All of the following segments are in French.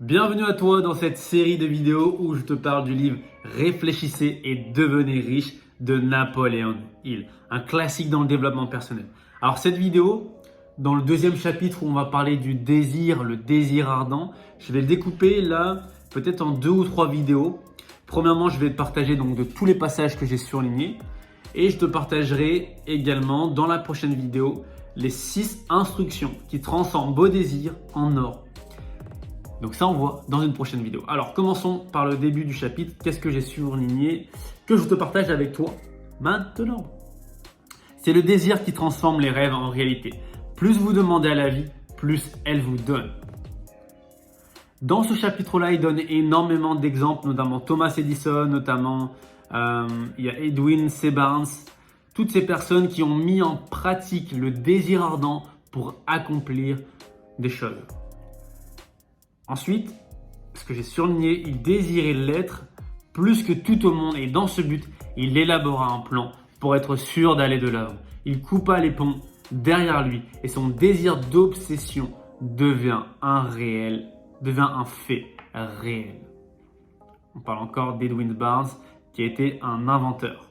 Bienvenue à toi dans cette série de vidéos où je te parle du livre Réfléchissez et devenez riche de Napoléon Hill, un classique dans le développement personnel. Alors cette vidéo, dans le deuxième chapitre où on va parler du désir, le désir ardent, je vais le découper là peut-être en 2 ou 3 vidéos. Premièrement, je vais te partager donc de tous les passages que j'ai surlignés et je te partagerai également dans la prochaine vidéo les 6 instructions qui transforment vos désirs en or. Donc ça, on voit dans une prochaine vidéo. Alors, commençons par le début du chapitre. Qu'est-ce que j'ai surligné que je te partage avec toi maintenant? C'est le désir qui transforme les rêves en réalité. Plus vous demandez à la vie, plus elle vous donne. Dans ce chapitre-là, il donne énormément d'exemples, notamment Thomas Edison, notamment il y a Edwin C. Barnes. Toutes ces personnes qui ont mis en pratique le désir ardent pour accomplir des choses. Ensuite, ce que j'ai surligné, il désirait l'être plus que tout au monde et dans ce but, il élabora un plan pour être sûr d'aller de l'avant. Il coupa les ponts derrière lui et son désir d'obsession devient un fait réel. On parle encore d'Edwin Barnes qui a été un inventeur.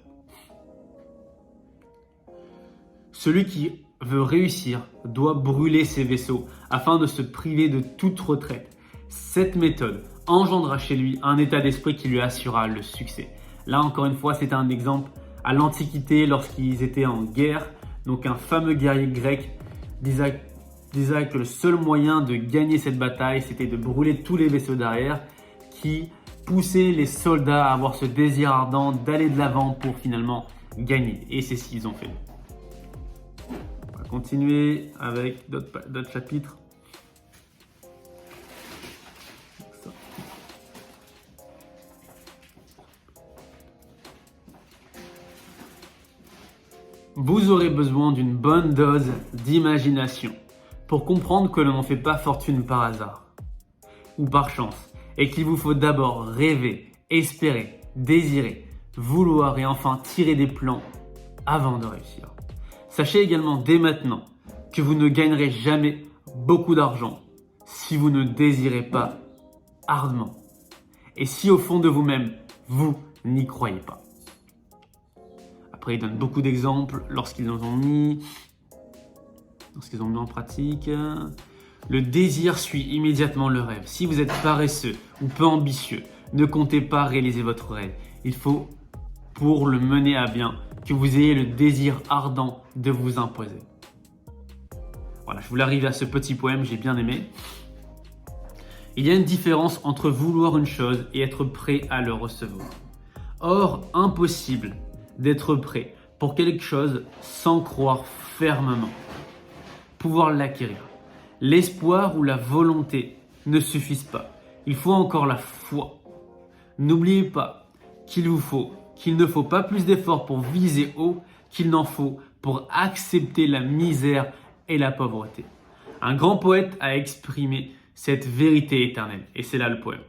Celui qui veut réussir doit brûler ses vaisseaux afin de se priver de toute retraite. Cette méthode engendra chez lui un état d'esprit qui lui assura le succès. Là encore une fois, c'est un exemple à l'Antiquité lorsqu'ils étaient en guerre. Donc un fameux guerrier grec disait que le seul moyen de gagner cette bataille, c'était de brûler tous les vaisseaux derrière qui poussaient les soldats à avoir ce désir ardent d'aller de l'avant pour finalement gagner. Et c'est ce qu'ils ont fait. On va continuer avec d'autres chapitres. Vous aurez besoin d'une bonne dose d'imagination pour comprendre que l'on n'en fait pas fortune par hasard ou par chance et qu'il vous faut d'abord rêver, espérer, désirer, vouloir et enfin tirer des plans avant de réussir. Sachez également dès maintenant que vous ne gagnerez jamais beaucoup d'argent si vous ne désirez pas ardemment et si au fond de vous-même, vous n'y croyez pas. Après, il donne beaucoup d'exemples lorsqu'ils ont mis en pratique. Le désir suit immédiatement le rêve. Si vous êtes paresseux ou peu ambitieux, ne comptez pas réaliser votre rêve. Il faut, pour le mener à bien, que vous ayez le désir ardent de vous imposer. Voilà, je voulais arriver à ce petit poème, j'ai bien aimé. Il y a une différence entre vouloir une chose et être prêt à le recevoir. Or, impossible d'être prêt pour quelque chose sans croire fermement, pouvoir l'acquérir. L'espoir ou la volonté ne suffisent pas. Il faut encore la foi. N'oubliez pas qu'il ne faut pas plus d'efforts pour viser haut qu'il n'en faut pour accepter la misère et la pauvreté. Un grand poète a exprimé cette vérité éternelle et c'est là le poème.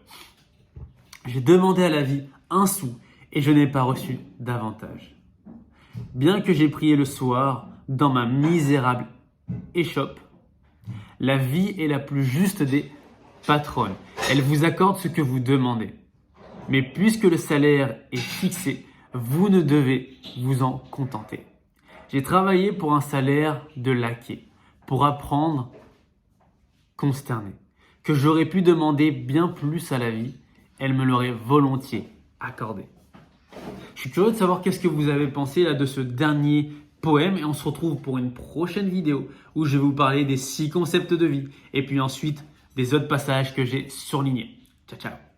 J'ai demandé à la vie un sou et je n'ai pas reçu davantage. Bien que j'ai prié le soir dans ma misérable échoppe, la vie est la plus juste des patronnes. Elle vous accorde ce que vous demandez. Mais puisque le salaire est fixé, vous ne devez vous en contenter. J'ai travaillé pour un salaire de laquais, pour apprendre consterné, que j'aurais pu demander bien plus à la vie, elle me l'aurait volontiers accordé. Je suis curieux de savoir qu'est-ce que vous avez pensé là de ce dernier poème et on se retrouve pour une prochaine vidéo où je vais vous parler des 6 concepts de vie et puis ensuite des autres passages que j'ai surlignés. Ciao, ciao.